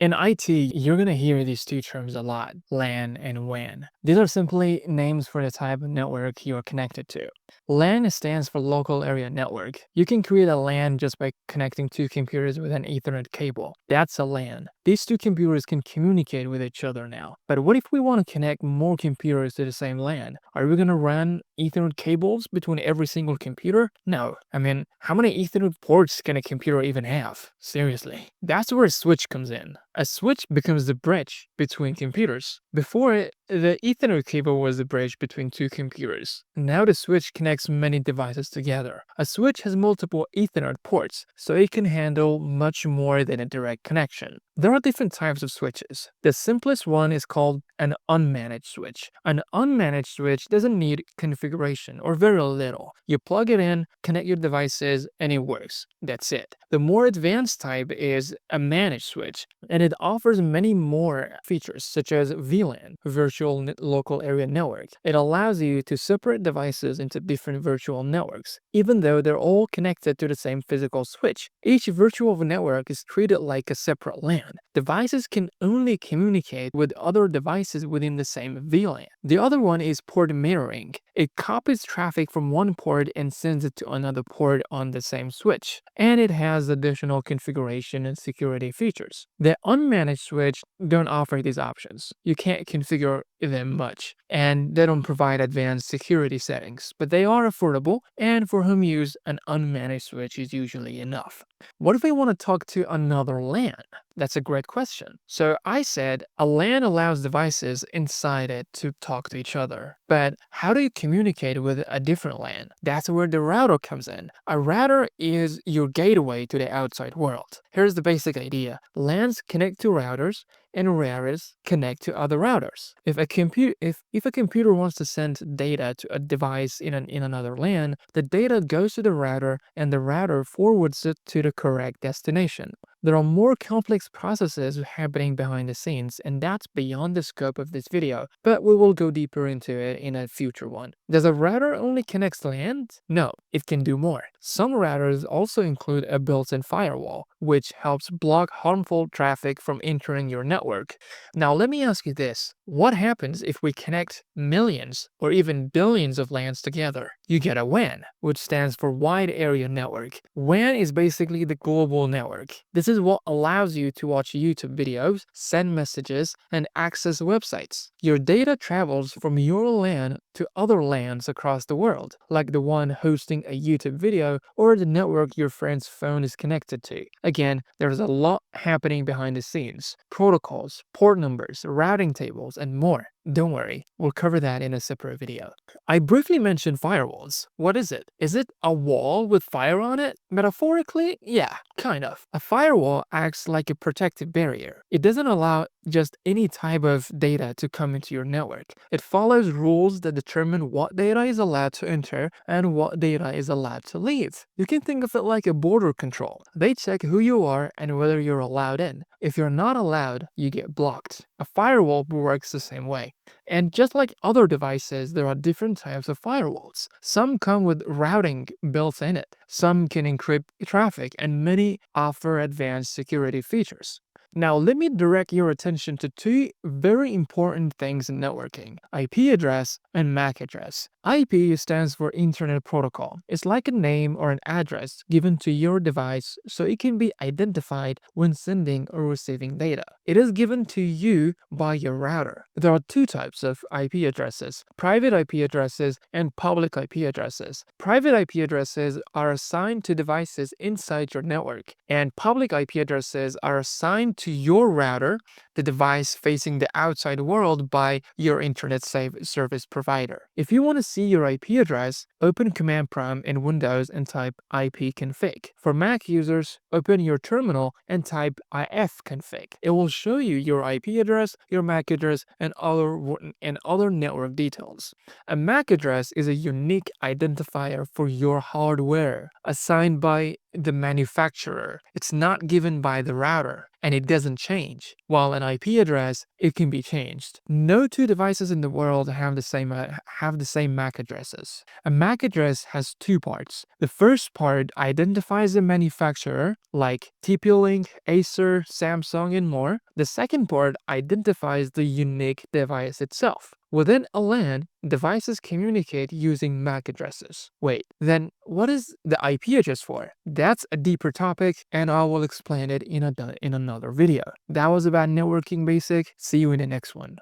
In IT, you're going to hear these two terms a lot, LAN and WAN. These are simply names for the type of network you're connected to. LAN stands for local area network. You can create a LAN just by connecting two computers with an Ethernet cable. That's a LAN. These two computers can communicate with each other now. But what if we want to connect more computers to the same LAN? Are we going to run Ethernet cables between every single computer? No. I mean, how many Ethernet ports can a computer even have? Seriously. That's where a switch comes in. A switch becomes the bridge between computers. Before it, the Ethernet cable was the bridge between two computers. Now the switch connects many devices together. A switch has multiple Ethernet ports, so it can handle much more than a direct connection. There are different types of switches. The simplest one is called an unmanaged switch. An unmanaged switch doesn't need configuration or very little. You plug it in, connect your devices, and it works. That's it. The more advanced type is a managed switch, and it offers many more features such as VLAN, Virtual Local Area Network. It allows you to separate devices into different virtual networks, even though they're all connected to the same physical switch. Each virtual network is treated like a separate LAN. Devices can only communicate with other devices within the same VLAN. The other one is port mirroring. It copies traffic from one port and sends it to another port on the same switch, and it has additional configuration and security features. The unmanaged switch don't offer these options. You can't configure them much, and they don't provide advanced security settings, but they are affordable, and for whom use an unmanaged switch is usually enough. What if we want to talk to another LAN? That's a great question. So I said a LAN allows devices inside it to talk to each other. But how do you communicate with a different LAN? That's where the router comes in. A router is your gateway to the outside world. Here's the basic idea. LANs connect to routers, and routers connect to other routers. If a computer wants to send data to a device in another LAN, the data goes to the router and the router forwards it to the correct destination. There are more complex processes happening behind the scenes, and that's beyond the scope of this video, but we will go deeper into it in a future one. Does a router only connect LANs? No, it can do more. Some routers also include a built-in firewall, which helps block harmful traffic from entering your network. Now let me ask you this. What happens if we connect millions or even billions of LANs together? You get a WAN, which stands for Wide Area Network. WAN is basically the global network. This is what allows you to watch YouTube videos, send messages, and access websites. Your data travels from your LAN to other LANs across the world, like the one hosting a YouTube video or the network your friend's phone is connected to. Again, there's a lot happening behind the scenes. Protocols, port numbers, routing tables, and more. Don't worry, we'll cover that in a separate video. I briefly mentioned firewalls. What is it? Is it a wall with fire on it? Metaphorically, yeah, kind of. A firewall acts like a protective barrier. It doesn't allow just any type of data to come into your network. It follows rules that determine what data is allowed to enter and what data is allowed to leave. You can think of it like a border control. They check who you are and whether you're allowed in. If you're not allowed, you get blocked. A firewall works the same way. And just like other devices, there are different types of firewalls. Some come with routing built in it. Some can encrypt traffic, and many offer advanced security features. Now, let me direct your attention to two very important things in networking: IP address and MAC address. IP stands for Internet Protocol. It's like a name or an address given to your device so it can be identified when sending or receiving data. It is given to you by your router. There are two types of IP addresses: private IP addresses and public IP addresses. Private IP addresses are assigned to devices inside your network, and public IP addresses are assigned to your router, the device facing the outside world, by your internet service provider. If you want to see your IP address, open Command Prompt in Windows and type ipconfig. For Mac users, open your terminal and type ifconfig. It will show you your IP address, your MAC address, and other network details. A MAC address is a unique identifier for your hardware, assigned by the manufacturer. It's not given by the router, and it doesn't change. While an IP address it can be changed. No two devices in the world have the same MAC addresses. A MAC address has two parts. The first part identifies the manufacturer, like TP-Link, Acer, Samsung, and more. The second part identifies the unique device itself. Within a LAN, devices communicate using MAC addresses. Wait, then what is the IP address for? That's a deeper topic, and I will explain it in another video. That was about networking basic. See you in the next one.